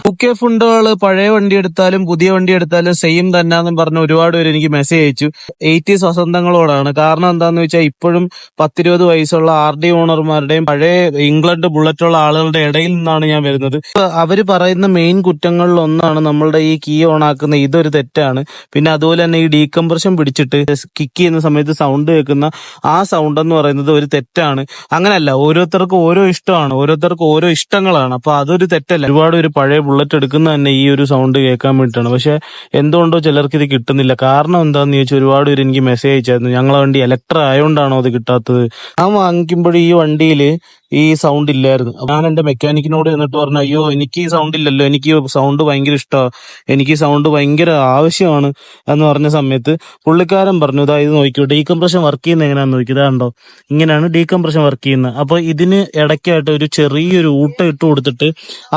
UK ഫുണ്ടുകൾ പഴയ വണ്ടി എടുത്താലും പുതിയ വണ്ടി എടുത്താലും സെയിം തന്നെയാണെന്ന് പറഞ്ഞ് ഒരുപാട് പേര് എനിക്ക് മെസ്സേജ് അയച്ചു. 80s വസന്തങ്ങളോടാണ്. കാരണം എന്താന്ന് വെച്ചാൽ ഇപ്പോഴും 10-20 വയസ്സുള്ള RD ഓണർമാരുടെയും പഴയ ഇംഗ്ലണ്ട് ബുള്ളറ്റുള്ള ആളുകളുടെ ഇടയിൽ നിന്നാണ് ഞാൻ വരുന്നത്. അവര് പറയുന്ന മെയിൻ കുറ്റങ്ങളിൽ ഒന്നാണ് നമ്മളുടെ ഈ കീ ഓൺ ആക്കുന്ന ഇതൊരു തെറ്റാണ്. പിന്നെ അതുപോലെ തന്നെ ഈ ഡീകംപ്രഷൻ പിടിച്ചിട്ട് കിക്ക് ചെയ്യുന്ന സമയത്ത് സൗണ്ട് കേൾക്കുന്ന ആ സൗണ്ട് എന്ന് പറയുന്നത് ഒരു തെറ്റാണ്. അങ്ങനല്ല, ഓരോരുത്തർക്കും ഓരോ ഇഷ്ടമാണ്, ഓരോരുത്തർക്കും ഓരോ ഇഷ്ടങ്ങളാണ്. അപ്പൊ അതൊരു തെറ്റല്ല. ഒരുപാട് ഒരു പഴയ ബുള്ളറ്റ് എടുക്കുന്ന തന്നെ ഈ ഒരു സൗണ്ട് കേൾക്കാൻ വേണ്ടിയിട്ടാണ്. പക്ഷെ എന്തുകൊണ്ടോ ചിലർക്ക് ഇത് കിട്ടുന്നില്ല. കാരണം എന്താന്ന് ചോദിച്ചാൽ ഒരുപാട് പേര് എനിക്ക് മെസ്സേജ് അയച്ചായിരുന്നു, ഞങ്ങളെ വണ്ടി ഇലക്ട്ര ആയതുകൊണ്ടാണോ അത് കിട്ടാത്തത്. ഞാൻ വാങ്ങിക്കുമ്പോൾ ഈ വണ്ടിയിൽ ഈ സൗണ്ട് ഇല്ലായിരുന്നു. ഞാൻ എന്റെ മെക്കാനിക്കിനോട് എന്നിട്ട് പറഞ്ഞു, അയ്യോ എനിക്ക് ഈ സൗണ്ട് ഇല്ലല്ലോ, എനിക്ക് സൗണ്ട് ഭയങ്കര ഇഷ്ടമാണ്, എനിക്ക് സൗണ്ട് ഭയങ്കര ആവശ്യമാണ് എന്ന് പറഞ്ഞ സമയത്ത് പുള്ളിക്കാരൻ പറഞ്ഞു, ഇതാ ഇത് നോക്കിയോ, ഡീകംപ്രഷൻ വർക്ക് ചെയ്യുന്ന എങ്ങനെയാണെന്ന് നോക്കി, ഇതാണ്ടോ ഇങ്ങനെയാണ് ഡീകംപ്രഷൻ വർക്ക് ചെയ്യുന്നത്. അപ്പൊ ഇതിന് ഇടയ്ക്കായിട്ട് ഒരു ചെറിയൊരു ഊട്ട ഇട്ട് കൊടുത്തിട്ട്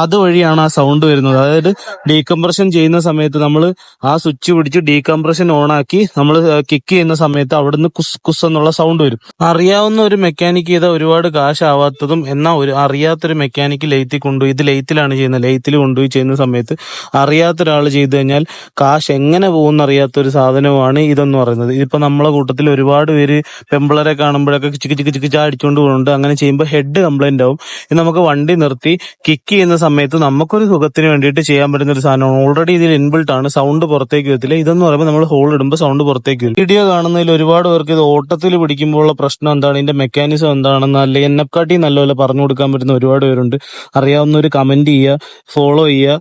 അതുവഴിയാണ് ആ സൗണ്ട് വരുന്നത്. അതായത് ഡീകംപ്രഷൻ ചെയ്യുന്ന സമയത്ത് നമ്മൾ ആ സ്വിച്ച് പിടിച്ച് ഡീകംപ്രഷൻ ഓൺ ആക്കി നമ്മൾ കിക്ക് ചെയ്യുന്ന സമയത്ത് അവിടുന്ന് കുസ് കുസ് എന്നുള്ള സൗണ്ട് വരും. അറിയാവുന്ന ഒരു മെക്കാനിക്ക് ചെയ്താൽ ഒരുപാട് കാശാവാത്തതും, എന്നാൽ അറിയാത്തൊരു മെക്കാനിക്ക് ലെയ്ത്തിൽ കൊണ്ടുപോയി, ഇത് ലെയ്ത്തിലാണ് ചെയ്യുന്നത്, ലെയ്ത്തിൽ കൊണ്ടുപോയി ചെയ്യുന്ന സമയത്ത് അറിയാത്തൊരാൾ ചെയ്തു കഴിഞ്ഞാൽ കാശ് എങ്ങനെ പോകുന്ന അറിയാത്തൊരു സാധനമാണ് ഇതെന്ന് പറയുന്നത്. ഇതിപ്പോ നമ്മളെ കൂട്ടത്തിൽ ഒരുപാട് പേര് പെമ്പിളരെ കാണുമ്പോഴൊക്കെ ചിക്ക് ചിക്ക് ചിക്ക് അടിച്ചുകൊണ്ട് പോകുന്നുണ്ട്. അങ്ങനെ ചെയ്യുമ്പോൾ ഹെഡ് കംപ്ലൈന്റ് ആവും. ഇത് നമുക്ക് വണ്ടി നിർത്തി കിക്ക് ചെയ്യുന്ന സമയത്ത് നമുക്കൊരു സുഖത്തിന് വേണ്ടിയിട്ട് ചെയ്യാൻ പറ്റുന്ന ഒരു സാധനമാണ്. ഓൾറെഡി ഇതിൽ ഇൻബിൾട്ട് ആണ്, സൗണ്ട് പുറത്തേക്ക് വരത്തില്ല. ഇതെന്ന് പറയുമ്പോൾ നമ്മൾ ഹോൾ ഇടുമ്പോൾ സൗണ്ട് പുറത്തേക്ക് വരും. വീഡിയോ കാണുന്നതിൽ ഒരുപാട് പേർക്ക് ഇത് ഓട്ടത്തിൽ പിടിക്കുമ്പോഴുള്ള പ്രശ്നം എന്താണ്, ഇതിന്റെ മെക്കാനിസം എന്താണെന്ന് അല്ലെങ്കിൽ എന്നെക്കാട്ടി നല്ലപോലെ പറഞ്ഞു കൊടുക്കാൻ പറ്റുന്ന ഒരുപാട് പേരുണ്ട്. അറിയാവുന്നവർ കമന്റ് ചെയ്യുക, ഫോളോ ചെയ്യുക.